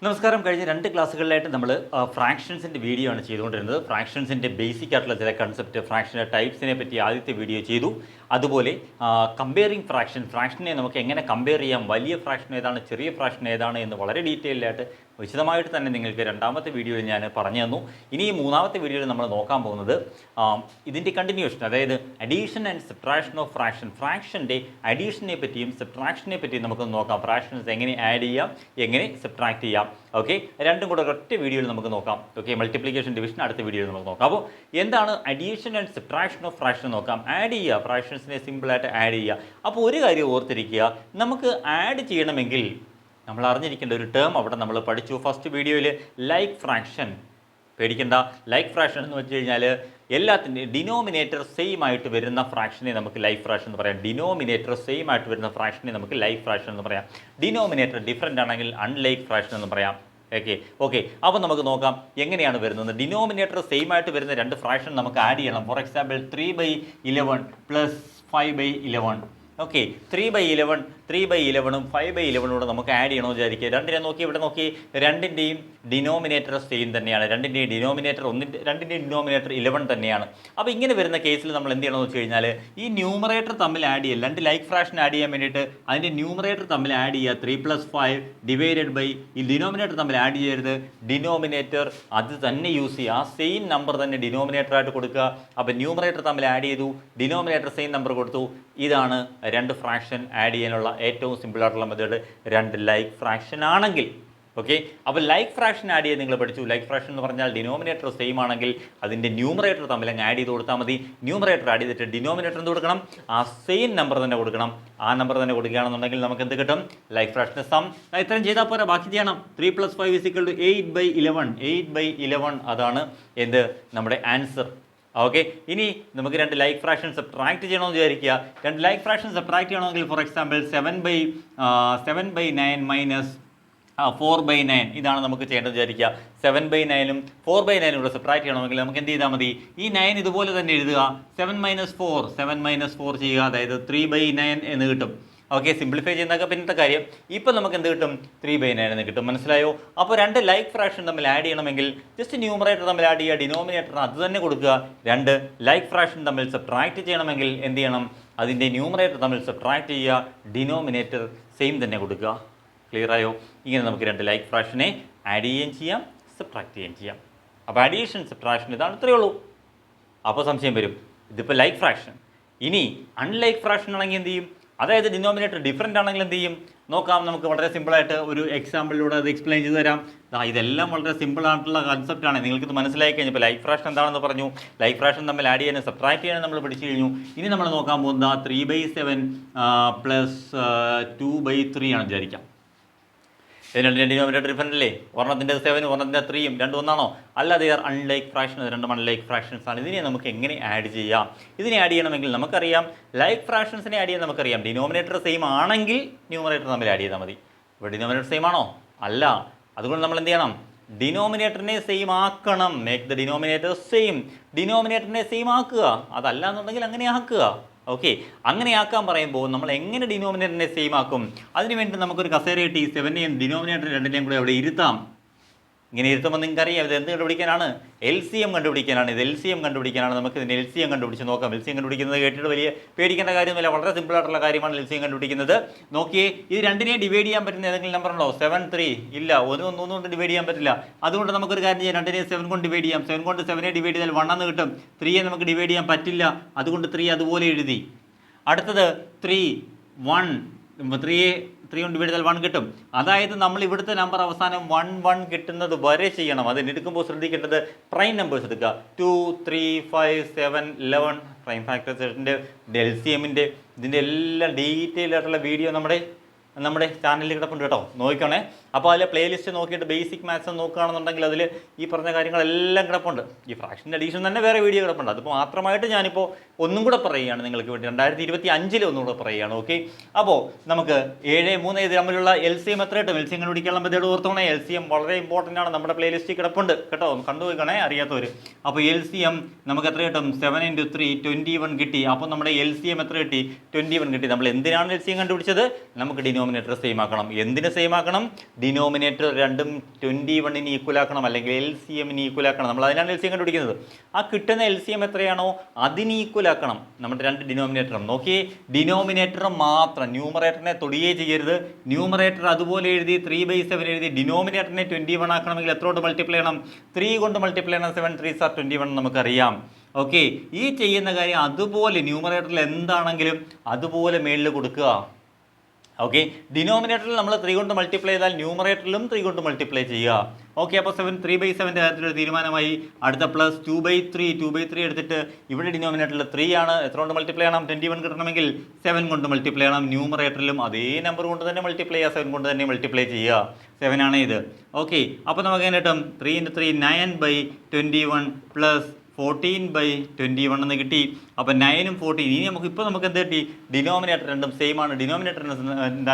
നമസ്കാരം. കഴിഞ്ഞ 2 ക്ലാസ്സുകളിലായിട്ട് നമ്മൾ ഫ്രാക്ഷൻസിൻ്റെ വീഡിയോ ആണ് ചെയ്തുകൊണ്ടിരുന്നത്. ഫ്രാക്ഷൻസിൻ്റെ ബേസിക് ആയിട്ടുള്ള ചില കൺസെപ്റ്റ്, ഫ്രാക്ഷൻ്റെ ടൈപ്സിനെ പറ്റി ആദ്യത്തെ വീഡിയോ ചെയ്തു. അതുപോലെ കമ്പയറിംഗ് ഫ്രാക്ഷനെ നമുക്ക് എങ്ങനെ കമ്പയർ ചെയ്യാം, വലിയ ഫ്രാക്ഷൻ ഏതാണ്, ചെറിയ ഫ്രാക്ഷൻ ഏതാണ് എന്ന് വളരെ ഡീറ്റെയിൽഡായിട്ട് വിശദമായിട്ട് തന്നെ നിങ്ങൾക്ക് രണ്ടാമത്തെ വീഡിയോയിൽ ഞാൻ പറഞ്ഞു തന്നു. ഇനി ഈ മൂന്നാമത്തെ വീഡിയോയിൽ നമ്മൾ നോക്കാൻ പോകുന്നത് ഇതിൻ്റെ കണ്ടിന്യൂഷൻ, അതായത് അഡീഷൻ ആൻഡ് സബ്ട്രാക്ഷൻ ഓഫ് ഫ്രാക്ഷൻ്റെ അഡീഷനെ പറ്റിയും സബ്ട്രാക്ഷനെ പറ്റിയും നമുക്കൊന്ന് നോക്കാം. ഫ്രാക്ഷൻസ് എങ്ങനെ ആഡ് ചെയ്യാം, എങ്ങനെ സബ്ട്രാക്ട് ചെയ്യാം. ഓക്കെ, രണ്ടും കൂടെ ഒരൊറ്റ വീഡിയോയിൽ നമുക്ക് നോക്കാം. ഓക്കെ, മൾട്ടിപ്ലിക്കേഷൻ ഡിവിഷൻ അടുത്ത വീഡിയോയിൽ നമുക്ക് നോക്കാം. അപ്പോൾ എന്താണ് addition and subtraction of fraction നോക്കാം. ആഡ് ചെയ്യുക, ഫ്രാക്ഷൻസിനെ സിമ്പിളായിട്ട് ആഡ് ചെയ്യുക. അപ്പോൾ ഒരു കാര്യം ഓർത്തിരിക്കുക, നമുക്ക് ആഡ് ചെയ്യണമെങ്കിൽ നമ്മൾ അറിഞ്ഞിരിക്കേണ്ട ഒരു ടേം അവിടെ നമ്മൾ പഠിച്ചു ഫസ്റ്റ് വീഡിയോയിൽ. ലൈക്ക് ഫ്രാക്ഷൻ, പേടിക്കേണ്ട. ലൈക്ക് ഫ്രാക്ഷൻ എന്ന് വെച്ച് കഴിഞ്ഞാൽ എല്ലാത്തിൻ്റെയും ഡിനോമിനേറ്റർ സെയിം ആയിട്ട് വരുന്ന ഫ്രാക്ഷനെ നമുക്ക് ലൈക്ക് ഫ്രാക്ഷൻ എന്ന് പറയാം. ഡിനോമിനേറ്റർ സെയിം ആയിട്ട് വരുന്ന ഫ്രാക്ഷനെ നമുക്ക് ലൈക്ക് ഫ്രാക്ഷൻ എന്ന് പറയാം. ഡിനോമിനേറ്റർ ഡിഫറൻ്റ് ആണെങ്കിൽ അൺലൈക്ക് ഫ്രാക്ഷൻ എന്ന് പറയാം. ഓക്കെ അപ്പോൾ നമുക്ക് നോക്കാം എങ്ങനെയാണ് വരുന്നത്. ഡിനോമിനേറ്റർ സെയിം ആയിട്ട് വരുന്ന രണ്ട് ഫ്രാക്ഷൻ നമുക്ക് ആഡ് ചെയ്യണം. For example 3/11 plus 5/11. ഓക്കെ, 3/11 3/11ഉം 5/11 കൂടെ നമുക്ക് ആഡ് ചെയ്യണമെന്ന് വിചാരിക്കുക. രണ്ടിനെ നോക്കി, ഇവിടെ നോക്കി, രണ്ടിൻ്റെയും ഡിനോമിനേറ്റർ സെയിം തന്നെയാണ്. രണ്ടിൻ്റെയും ഡിനോമിനേറ്റർ 11 തന്നെയാണ്. അപ്പോൾ ഇങ്ങനെ വരുന്ന കേസിൽ നമ്മൾ എന്ത് ചെയ്യണമെന്ന് വെച്ച് കഴിഞ്ഞാൽ ഈ ന്യൂമറേറ്റർ തമ്മിൽ ആഡ് ചെയ്യുക. രണ്ട് ലൈക്ക് ഫ്രാക്ഷൻ ആഡ് ചെയ്യാൻ വേണ്ടിയിട്ട് അതിൻ്റെ ന്യൂമറേറ്റർ തമ്മിൽ ആഡ് ചെയ്യുക. 3+5 ഡിവൈഡഡ് ബൈ ഈ ഡിനോമിനേറ്റർ തമ്മിൽ ആഡ് ചെയ്യരുത്. ഡിനോമിനേറ്റർ അത് തന്നെ യൂസ് ചെയ്യുക, ആ സെയിം നമ്പർ തന്നെ ഡിനോമിനേറ്ററായിട്ട് കൊടുക്കുക. അപ്പോൾ ന്യൂമറേറ്റർ തമ്മിൽ ആഡ് ചെയ്തു, ഡിനോമിനേറ്റർ സെയിം നമ്പർ കൊടുത്തു. ഇതാണ് രണ്ട് ഫ്രാക്ഷൻ ആഡ് ചെയ്യാനുള്ള ഏറ്റവും സിമ്പിൾ ആയിട്ടുള്ള മെത്തേഡ്, രണ്ട് ലൈക്ക് ഫ്രാക്ഷൻ ആണെങ്കിൽ. ഓക്കെ, അപ്പോൾ ലൈക്ക് ഫ്രാക്ഷൻ ആഡ് ചെയ്ത് നിങ്ങൾ പഠിച്ചു. ലൈക്ക് ഫ്രാക്ഷൻ എന്ന് പറഞ്ഞാൽ ഡിനോമിനേറ്റർ സെയിം ആണെങ്കിൽ അതിൻ്റെ ന്യൂമറേറ്റർ തമ്മിൽ അങ്ങ് ആഡ് ചെയ്ത് കൊടുത്താൽ മതി. ന്യൂമറേറ്റർ ആഡ് ചെയ്തിട്ട് ഡിനോമിനേറ്റർ എന്ത് കൊടുക്കണം, ആ സെയിം നമ്പർ തന്നെ കൊടുക്കണം. ആ നമ്പർ തന്നെ കൊടുക്കുകയാണെന്നുണ്ടെങ്കിൽ നമുക്ക് എന്ത് കിട്ടും, ലൈക്ക് ഫ്രാക്ഷൻ സം. ഇത്രയും ചെയ്താൽ പോരാ, ബാക്കി ചെയ്യണം. 3+5 = 8/11. 8/11 അതാണ് എന്ത്, നമ്മുടെ ആൻസർ. ഓക്കെ, ഇനി നമുക്ക് രണ്ട് ലൈക്ക് ഫ്രാക്ഷൻ സബ്ട്രാക്ട് ചെയ്യണമെന്ന് വിചാരിക്കുക. രണ്ട് ലൈക്ക് ഫ്രാക്ഷൻ സബ്ട്രാക്ട് ചെയ്യണമെങ്കിൽ ഫോർ എക്സാമ്പിൾ 7/9 മൈനസ് 4/9 ഇതാണ് നമുക്ക് ചെയ്യേണ്ടത് വിചാരിക്കുക. 7/9ഉം 4/9 കൂടെ സബ്ട്രാക്ട് ചെയ്യണമെങ്കിൽ നമുക്ക് എന്ത് ചെയ്താൽ മതി, ഈ 9 ഇതുപോലെ തന്നെ എഴുതുക. 7 - 4 ചെയ്യുക, അതായത് 3/9 എന്ന് കിട്ടും. ഓക്കെ, സിംപ്ലിഫൈ ചെയ്യുന്നതൊക്കെ പിന്നത്തെ കാര്യം. ഇപ്പം നമുക്ക് എന്ത് കിട്ടും, 3/9 എന്ന് കിട്ടും. മനസ്സിലായോ? അപ്പോൾ രണ്ട് ലൈക്ക് ഫ്രാക്ഷൻ തമ്മിൽ ആഡ് ചെയ്യണമെങ്കിൽ ജസ്റ്റ് ന്യൂമറേറ്റർ തമ്മിൽ ആഡ് ചെയ്യുക, ഡിനോമിനേറ്റർ അത് തന്നെ കൊടുക്കുക. രണ്ട് ലൈക്ക് ഫ്രാക്ഷൻ തമ്മിൽ സബ്ട്രാക്ട് ചെയ്യണമെങ്കിൽ എന്ത് ചെയ്യണം, അതിൻ്റെ ന്യൂമറേറ്റർ തമ്മിൽ സബ്ട്രാക്ട് ചെയ്യുക, ഡിനോമിനേറ്റർ സെയിം തന്നെ കൊടുക്കുക. ക്ലിയർ ആയോ? ഇങ്ങനെ നമുക്ക് രണ്ട് ലൈക്ക് ഫ്രാക്ഷനെ ആഡ് ചെയ്യുകയും ചെയ്യാം, സബ്ട്രാക്ട് ചെയ്യുകയും ചെയ്യാം. അപ്പോൾ അഡീഷൻ സബ്ട്രാക്ഷൻ ഇതാണ്, ഇത്രയേ ഉള്ളൂ. അപ്പോൾ സംശയം വരും, ഇതിപ്പോൾ ലൈക്ക് ഫ്രാക്ഷൻ. ഇനി അൺലൈക്ക് ഫ്രാക്ഷൻ ആണെങ്കിൽ എന്ത് ചെയ്യും, അതായത് ഡിനോമിനേറ്റർ ഡിഫറൻ്റ് ആണെങ്കിൽ എന്ത് ചെയ്യും നോക്കാം. നമുക്ക് വളരെ സിമ്പിളായിട്ട് ഒരു എക്സാമ്പിളിലൂടെ അത് എക്സ്പ്ലെയിൻ ചെയ്ത് തരാം. ഇതെല്ലാം വളരെ സിമ്പിൾ ആയിട്ടുള്ള കൺസെപ്റ്റാണ്. നിങ്ങൾക്കിത് മനസ്സിലാക്കി കഴിഞ്ഞപ്പോൾ ലൈക്ക് ഫ്രാക്ഷൻ എന്താണെന്ന് പറഞ്ഞു, ലൈക്ക് ഫ്രാക്ഷൻ തമ്മിൽ ആഡ് ചെയ്യാനും സബ്ട്രാക്ട് ചെയ്യാനും നമ്മൾ പഠിച്ചു കഴിഞ്ഞു. ഇനി നമ്മൾ നോക്കാൻ പോകുന്നത് 3/7 പ്ലസ് 2/3 ആണ് വിചാരിക്കാം. ഇതിൻ്റെ ഡിനോമിനേറ്റർ ഡിഫറൻ്റ് അല്ലേ, ഒരെണ്ണത്തിൻ്റെ 7 ഒരെണ്ണത്തിൻ്റെ 3 രണ്ടും ഒന്നാണോ? അല്ല, ദേ ആർ അൺലൈക്ക് ഫ്രാക്ഷൻ, രണ്ടും അൺലൈക്ക് ഫ്രാക്ഷൻസ് ആണ്. ഇതിനെ നമുക്ക് എങ്ങനെ ആഡ് ചെയ്യാം? ഇതിനെ ആഡ് ചെയ്യണമെങ്കിൽ നമുക്കറിയാം, ലൈക്ക് ഫ്രാക്ഷൻസിനെ ആഡ് ചെയ്യാൻ നമുക്കറിയാം. ഡിനോമിനേറ്റർ സെയിം ആണെങ്കിൽ ന്യൂമറേറ്റർ തമ്മിൽ ആഡ് ചെയ്താൽ മതി. ഇപ്പോൾ ഡിനോമിനേറ്റർ സെയിം ആണോ? അല്ല. അതുകൊണ്ട് നമ്മൾ എന്ത് ചെയ്യണം, ഡിനോമിനേറ്ററിനെ സെയിം ആക്കണം. Make the denominator same. ഡിനോമിനേറ്ററിനെ സെയിം ആക്കുക, അതല്ല എന്നുണ്ടെങ്കിൽ അങ്ങനെ ആക്കുക. ഓക്കെ, അങ്ങനെ ആക്കാൻ പറയുമ്പോൾ നമ്മൾ എങ്ങനെ ഡിനോമിനേറ്ററിനെ സെയിം ആക്കും? അതിനുവേണ്ടി നമുക്കൊരു കസേര കിട്ടി, 7നെയും ഡിനോമിനേറ്റർ രണ്ടിനെയും കൂടെ അവിടെ ഇരുത്താം. ഇങ്ങനെ ഇരുത്തുമ്പോൾ നിങ്ങൾക്കറിയാം ഇത് എന്ത് കണ്ടുപിടിക്കാനാണ്, LCM കണ്ടുപിടിക്കാനാണ്. ഇത് LCM കണ്ടുപിടിക്കാനാണ്. നമുക്ക് ഇതിന് LCM കണ്ടുപിടിച്ച് നോക്കാം. LCM കണ്ടുപിടിക്കുന്നത് കേട്ടിട്ട് വലിയ പേടിക്കേണ്ട കാര്യമൊന്നുമില്ല, വളരെ സിമ്പിളായിട്ടുള്ള കാര്യമാണ് LCM കണ്ടുപിടിക്കുന്നത്. നോക്കിയേ, ഇത് രണ്ടിനെയും ഡിവൈഡ് ചെയ്യാൻ പറ്റുന്ന ഏതെങ്കിലും നമ്പർ ഉണ്ടോ? 7 3 ഇല്ല, ഒന്നും കൊണ്ട് ഡിവൈഡ് ചെയ്യാൻ പറ്റില്ല. അതുകൊണ്ട് നമുക്കൊരു കാര്യം ചെയ്യാം, രണ്ടിനെയും 7 കൊണ്ട് ഡിവൈഡ് ചെയ്യാം. 7 കൊണ്ട് 7നെ ഡിവൈഡ് ചെയ്താൽ 1 എന്ന് കിട്ടും. 3യെ നമുക്ക് ഡിവൈഡ് ചെയ്യാൻ പറ്റില്ല, അതുകൊണ്ട് 3 അതുപോലെ എഴുതി. അടുത്തത് 3 1, 3 കൊണ്ട് ഡിവൈഡ് ചെയ്താൽ 1 കിട്ടും. അതായത് നമ്മൾ ഇവിടുത്തെ നമ്പർ അവസാനം 1 1 കിട്ടുന്നത് വരെ ചെയ്യണം. അതിന് എടുക്കുമ്പോൾ ശ്രദ്ധിക്കേണ്ടത് പ്രൈം നമ്പേഴ്സ് എടുക്കുക. 2 3 5 7 11 പ്രൈം ഫാക്ടേഴ്സിൻ്റെ LCMൻ്റെ ഇതിൻ്റെ എല്ലാം ഡീറ്റെയിൽ ആയിട്ടുള്ള വീഡിയോ നമ്മുടെ ചാനലിൽ കിടപ്പുണ്ട് കേട്ടോ, നോക്കണേ. അപ്പോൾ അതിലെ പ്ലേലിസ്റ്റ് നോക്കിയിട്ട് ബേസിക് മാത്സ് നോക്കുകയാണെന്നുണ്ടെങ്കിൽ അതിൽ ഈ പറഞ്ഞ കാര്യങ്ങളെല്ലാം കിടപ്പുണ്ട്. ഈ ഫ്രാക്ഷൻ അഡീഷൻ തന്നെ വേറെ വീഡിയോ കിടപ്പുണ്ട്. അതിപ്പോൾ മാത്രമായിട്ട് ഞാനിപ്പോൾ ഒന്നും കൂടെ പറയുകയാണ് നിങ്ങൾക്ക് വേണ്ടി, 2025 ഒന്നും കൂടെ പറയുകയാണ്. ഓക്കെ, അപ്പോൾ നമുക്ക് 7 3 ഇത് തമ്മിലുള്ള LCM എത്ര കിട്ടും? LCM കണ്ടുപിടിക്കാനുള്ള മെത്തേഡ് ഓർത്തോണേ. LCM വളരെ ഇമ്പോർട്ടൻ്റ് ആണ്, നമ്മുടെ പ്ലേലിസ്റ്റിൽ കിടപ്പുണ്ട് കേട്ടോ, കണ്ടു നോക്കണേ അറിയാത്തവർ. അപ്പോൾ LCM നമുക്ക് എത്ര കിട്ടും? 7 × 3 21 കിട്ടി. അപ്പോൾ നമ്മുടെ LCM എത്ര കിട്ടി? 21 കിട്ടി. നമ്മൾ എന്തിനാണ് LCM കണ്ടുപിടിച്ചത്? നമുക്ക് ഡിനോമിനേറ്റർ സെയിം ആക്കണം. എന്തിന് സെയിം ആക്കണം? ഡിനോമിനേറ്റർ രണ്ടും 21-ന് ഈക്വൽ ആക്കണം, അല്ലെങ്കിൽ LCMന് ഈക്വൽ ആക്കണം. നമ്മൾ അതിനാണ് LCM കണ്ടുപിടിക്കുന്നത്. ആ കിട്ടുന്ന LCM എത്രയാണോ അതിന് ഈക്വൽ ആക്കണം നമ്മുടെ രണ്ട് ഡിനോമിനേറ്ററും. നോക്കിയേ, ഡിനോമിനേറ്റർ മാത്രം, ന്യൂമറേറ്ററിനെ തൊടുകയേ ചെയ്യരുത്. ന്യൂമറേറ്റർ അതുപോലെ എഴുതി 3/7 എഴുതി ഡിനോമിനേറ്ററിനെ 21 ആക്കണമെങ്കിൽ എത്രയോട് മൾട്ടിപ്ലൈ ചെയ്യണം? 3 കൊണ്ട് മൾട്ടിപ്ലൈ ചെയ്യണം. 7 3s are 21 നമുക്കറിയാം. ഓക്കെ, ഈ ചെയ്യുന്ന കാര്യം അതുപോലെ ന്യൂമറേറ്ററിൽ എന്താണെങ്കിലും അതുപോലെ മേളിൽ കൊടുക്കുക. ഓക്കെ, ഡിനോമിനേറ്ററിൽ നമ്മൾ 3 കൊണ്ട് മൾട്ടിപ്ലൈ ചെയ്താൽ ന്യൂമറേറ്ററിലും 3 കൊണ്ട് മൾട്ടിപ്ലൈ ചെയ്യുക. ഓക്കെ, അപ്പോൾ 3/7 കാര്യത്തിലൊരു തീരുമാനമായി. അടുത്ത പ്ലസ് 2/3 എടുത്തിട്ട് ഇവിടെ ഡിനോമിനേറ്ററിൽ 3 ആണ്, എത്ര കൊണ്ട് മൾട്ടിപ്ലൈ ചെയ്യണം? 21 കിട്ടണമെങ്കിൽ 7 കൊണ്ട് മൾട്ടിപ്ലൈ ചെയ്യണം. ന്യൂമറേറ്ററിലും അതേ നമ്പർ കൊണ്ട് തന്നെ മൾട്ടിപ്ലൈ ചെയ്യുക, 7 കൊണ്ട് തന്നെ മൾട്ടിപ്ലൈ ചെയ്യുക. 7 ആണ് ഇത്. ഓക്കെ, അപ്പോൾ നമുക്ക് എങ്ങനെ കിട്ടും? 3 × 3 9/21 പ്ലസ് 14/21 എന്ന് കിട്ടി. അപ്പോൾ 9ഉം 14. ഇനി നമുക്ക് എന്ത് കിട്ടി? ഡിനോമിനേറ്റർ രണ്ടും സെയിം ആണ്. ഡിനോമിനേറ്റർ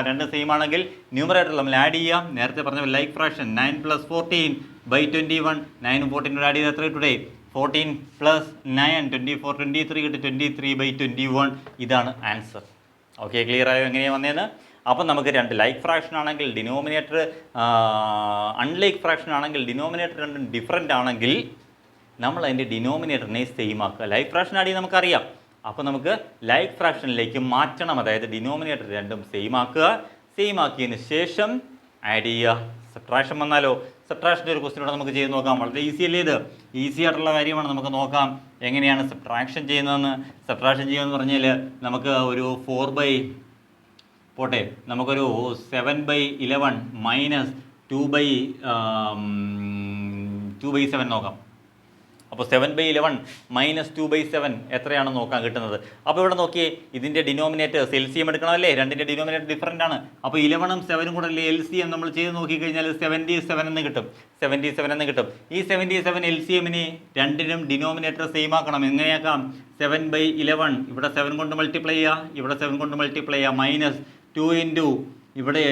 രണ്ടും സെയിം ആണെങ്കിൽ ന്യൂമറേറ്റർ നമ്മൾ ആഡ് ചെയ്യാം. നേരത്തെ പറഞ്ഞ ലൈക്ക് ഫ്രാക്ഷൻ 9 + 14/21. 9ഉം 14 ആഡ് ചെയ്ത് എത്ര കിട്ടൂടെ? 14 + 9 24 23 കിട്ടി. 23/21 ഇതാണ് ആൻസർ. ഓക്കെ, ക്ലിയർ ആയോ എങ്ങനെയാണ് വന്നതെന്ന്? അപ്പം നമുക്ക് രണ്ട് ലൈക്ക് ഫ്രാക്ഷൻ ആണെങ്കിൽ ഡിനോമിനേറ്റർ, അൺലൈക്ക് ഫ്രാക്ഷൻ ആണെങ്കിൽ ഡിനോമിനേറ്റർ രണ്ടും ഡിഫറൻ്റ് ആണെങ്കിൽ നമ്മൾ അതിൻ്റെ ഡിനോമിനേറ്ററിനെ സെയിം ആക്കുക. ലൈക്ക് ഫ്രാക്ഷൻ ആഡ് ചെയ്ത് നമുക്കറിയാം. അപ്പോൾ നമുക്ക് ലൈക്ക് ഫ്രാക്ഷനിലേക്ക് മാറ്റണം. അതായത് ഡിനോമിനേറ്റർ രണ്ടും സെയിം ആക്കുക. സെയിം ആക്കിയതിന് ശേഷം ആഡ് ചെയ്യുക. സബ്ട്രാക്ഷൻ വന്നാലോ? സബ്ട്രാക്ഷൻ്റെ ഒരു ക്വസ്റ്റ്യൻ ഇവിടെ നമുക്ക് ചെയ്ത് നോക്കാം. വളരെ ഈസി അല്ലേ ഇത്? ഈസി ആയിട്ടുള്ള കാര്യമാണ്. നമുക്ക് നോക്കാം എങ്ങനെയാണ് സബ്ട്രാക്ഷൻ ചെയ്യുന്നതെന്ന്. സബ്ട്രാക്ഷൻ ചെയ്യുമെന്ന് പറഞ്ഞാൽ നമുക്ക് ഒരു 7/11 മൈനസ് 2/7 നോക്കാം. അപ്പോൾ 7/11 മൈനസ് 2/7 എത്രയാണെന്ന് നോക്കാൻ കിട്ടുന്നത്. അപ്പോൾ ഇവിടെ നോക്കിയേ, ഇതിൻ്റെ ഡിനോമിനേറ്റേഴ്സ് LCM എടുക്കണമല്ലേ? രണ്ടിൻ്റെ ഡിനോമിനേറ്റർ ഡിഫറൻ്റ് ആണ്. അപ്പോൾ 11ഉം 7ഉം കൂടെ അല്ലേ LCM നമ്മൾ ചെയ്ത് നോക്കിക്കഴിഞ്ഞാൽ 77 എന്ന് കിട്ടും. 77 എന്ന് കിട്ടും. ഈ 77 LCMന് രണ്ടിനും ഡിനോമിനേറ്റർ സെയിം ആക്കണം. എങ്ങനെയാക്കാം? 7/11 ഇവിടെ 7 കൊണ്ട് മൾട്ടിപ്ലൈ ചെയ്യുക, ഇവിടെ 7 കൊണ്ട് മൾട്ടിപ്ലൈ ചെയ്യുക, മൈനസ് 2 × ഇവിടെ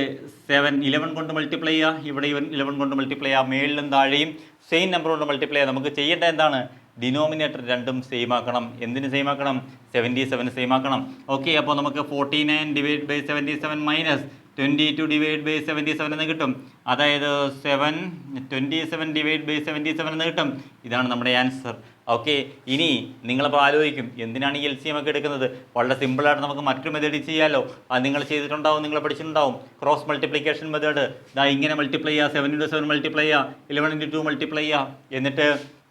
11 കൊണ്ട് മൾട്ടിപ്ലൈ ചെയ്യുക, ഇവിടെ 11 കൊണ്ട് മൾട്ടിപ്ലൈ ചെയ്യുക, മേളിലും താഴെയും സെയിം നമ്പർ കൊണ്ട് മൾട്ടിപ്ലൈ ചെയ്യുക. നമുക്ക് ചെയ്യേണ്ട എന്താണ്? ഡിനോമിനേറ്റർ രണ്ടും സെയിം ആക്കണം. എന്തിന് സെയിം ആക്കണം? 77 സെയിം ആക്കണം. ഓക്കെ, അപ്പോൾ നമുക്ക് 49/77 മൈനസ് 22/77 എന്ന് കിട്ടും. അതായത് 27/77 എന്ന് കിട്ടും. ഇതാണ് നമ്മുടെ ആൻസർ. ഓക്കെ, ഇനി നിങ്ങളപ്പോൾ ആലോചിക്കും എന്തിനാണ് ഈ LCM ഒക്കെ എടുക്കുന്നത്? വളരെ സിമ്പിളായിട്ട് നമുക്ക് മറ്റൊരു മെത്തേഡ് ചെയ്യാമല്ലോ. അത് നിങ്ങൾ ചെയ്തിട്ടുണ്ടാവും, നിങ്ങൾ പഠിച്ചിട്ടുണ്ടാവും. Cross multiplication method. ഇങ്ങനെ മൾട്ടിപ്ലൈ ചെയ്യുക, 7 × 7 മൾട്ടിപ്ലൈ ചെയ്യുക, 11 × 2 മൾട്ടിപ്ലൈ ചെയ്യുക, എന്നിട്ട്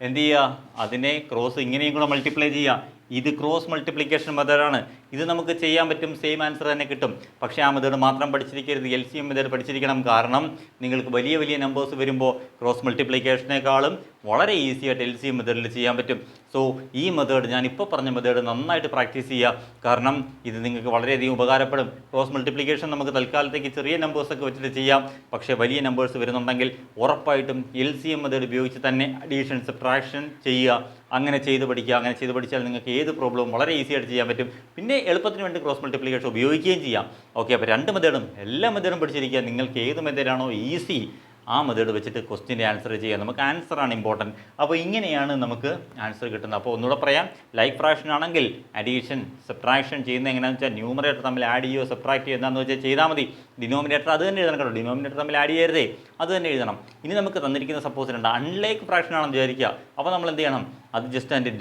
എന്ത് ചെയ്യുക? അതിനെ ക്രോസ് ഇങ്ങനെയും കൂടെ മൾട്ടിപ്ലൈ ചെയ്യുക. ഇത് ക്രോസ് മൾട്ടിപ്ലിക്കേഷൻ മെത്തേഡാണ്. ഇത് നമുക്ക് ചെയ്യാൻ പറ്റും, സെയിം ആൻസർ തന്നെ കിട്ടും. പക്ഷേ ആ മെത്തേഡ് മാത്രം പഠിച്ചിരിക്കരുത്, LCM മെത്തേഡ് പഠിച്ചിരിക്കണം. കാരണം നിങ്ങൾക്ക് വലിയ വലിയ നമ്പേഴ്സ് വരുമ്പോൾ ക്രോസ് മൾട്ടിപ്ലിക്കേഷനേക്കാളും വളരെ ഈസി ആയിട്ട് LCM മെത്തേഡിൽ ചെയ്യാൻ പറ്റും. സോ ഈ മെത്തേഡ്, ഞാനിപ്പോൾ പറഞ്ഞ മെത്തേഡ് നന്നായിട്ട് പ്രാക്ടീസ് ചെയ്യുക. കാരണം ഇത് നിങ്ങൾക്ക് വളരെയധികം ഉപകാരപ്പെടും. ക്രോസ് മൾട്ടിപ്ലിക്കേഷൻ നമുക്ക് തൽക്കാലത്തേക്ക് ചെറിയ നമ്പേഴ്സൊക്കെ വെച്ചിട്ട് ചെയ്യാം. പക്ഷേ വലിയ നമ്പേഴ്സ് വരുന്നുണ്ടെങ്കിൽ ഉറപ്പായിട്ടും LCM മെത്തേഡ് ഉപയോഗിച്ച് തന്നെ അഡീഷൻ സബ്ട്രാക്ഷൻ ചെയ്യുക. അങ്ങനെ ചെയ്ത് പഠിക്കുക. അങ്ങനെ ചെയ്ത് പഠിച്ചാൽ നിങ്ങൾക്ക് ഏത് പ്രോബ്ലവും വളരെ ഈസി ആയിട്ട് ചെയ്യാൻ പറ്റും. പിന്നെ എളുപ്പത്തിന് വേണ്ടി ക്രോസ് മൾട്ടിപ്ലിക്കേഷൻ ഉപയോഗിക്കുകയും ചെയ്യാം. ഓക്കെ, അപ്പോൾ രണ്ട് മെത്തേഡും എല്ലാ മെത്തേഡും പഠിച്ചിരിക്കുക. നിങ്ങൾക്ക് ഏത് മെത്തേഡാണോ ഈസി ആ മെത്തേഡ് വെച്ചിട്ട് ക്വസ്റ്റ്യൻ്റെ ആൻസർ ചെയ്യാം. നമുക്ക് ആൻസറാണ് ഇമ്പോർട്ടൻറ്റ്. അപ്പോൾ ഇങ്ങനെയാണ് നമുക്ക് ആൻസർ കിട്ടുന്നത്. അപ്പോൾ ഒന്നുകൂടെ പറയാം, ലൈക്ക് ഫ്രാക്ഷൻ ആണെങ്കിൽ അഡീഷൻ സബ്ട്രാക്ഷൻ ചെയ്യുന്നത് എങ്ങനെയാണെന്ന് വെച്ചാൽ ന്യൂമറേറ്റർ തമ്മിൽ ആഡ് ചെയ്യുകയോ സബ്ട്രാക്ട് ചെയ്യുക എന്താണെന്ന് വെച്ചാൽ ചെയ്താൽ മതി. ഡിനോമിനേറ്റർ അത് തന്നെ എഴുതണം കേട്ടോ. ഡിനോമിനേറ്റർ തമ്മിൽ ആഡ് ചെയ്യരുതേ, അത് തന്നെ എഴുതണം. ഇനി നമുക്ക് തന്നിരിക്കുന്ന സപ്പോസ് ഉണ്ട് അൺലൈക്ക് ഫ്രാക്ഷൻ ആണെന്ന് വിചാരിക്കുക. അപ്പോൾ നമ്മൾ എന്ത് ചെയ്യണം? അത് ജസ്റ്റ് അതിൻ്റെ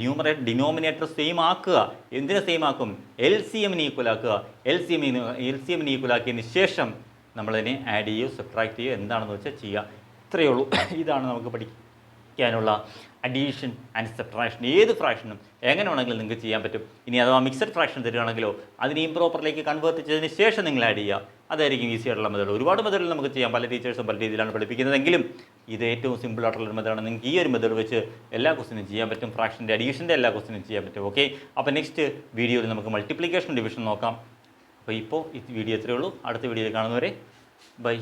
ഡിനോമിനേറ്റർ സെയിം ആക്കുക. എന്തിനെ സെയിം ആക്കും? LCMന് ഈക്വൽ ആക്കുക. LCMന് ഈക്വൽ ആക്കിയതിന് ശേഷം നമ്മളതിനെ ആഡ് ചെയ്യുകയോ സബ്ട്രാക്ട് ചെയ്യുകയോ എന്താണെന്ന് വെച്ചാൽ ചെയ്യുക. ഇത്രയേ ഉള്ളൂ. ഇതാണ് നമുക്ക് പഠിക്കാനുള്ള അഡീഷൻ ആൻഡ് സബ്ട്രാക്ഷൻ. ഏത് ഫ്രാക്ഷനും എങ്ങനെ വേണമെങ്കിലും നിങ്ങൾക്ക് ചെയ്യാൻ പറ്റും. ഇനി അഥവാ മിക്സഡ് ഫ്രാക്ഷൻ തരികയാണെങ്കിലോ അതിന് ഇംപ്രോപ്പറിലേക്ക് കൺവേർട്ട് ചെയ്തതിന് ശേഷം നിങ്ങൾ ആഡ് ചെയ്യുക. അതായിരിക്കും ഈസി ആയിട്ടുള്ള മെത്തേഡ്. ഒരുപാട് മെത്തേഡിൽ നമുക്ക് ചെയ്യാം. പല ടീച്ചേഴ്സും പല രീതിയിലാണ് പഠിപ്പിക്കുന്നതെങ്കിലും ഇത് ഏറ്റവും സിമ്പിൾ ആയിട്ടുള്ള മെത്തേഡാണ്. നിങ്ങൾക്ക് ഈ ഒരു മെത്തേഡ് വെച്ച് എല്ലാ ക്വസ്റ്റിനും ചെയ്യാൻ പറ്റും. ഫ്രാക്ഷൻ്റെ അഡീഷൻ്റെ എല്ലാ ക്വസ്റ്റിനും ചെയ്യാൻ പറ്റും. ഓക്കെ, അപ്പോൾ നെക്സ്റ്റ് വീഡിയോയിൽ നമുക്ക് മൾട്ടിപ്ലിക്കേഷൻ ഡിവിഷൻ നോക്കാം. അപ്പോൾ ഇപ്പോൾ ഈ വീഡിയോ ഇത്രയേ ഉള്ളൂ. അടുത്ത വീഡിയോയിൽ കാണുന്നവരെ ബൈ.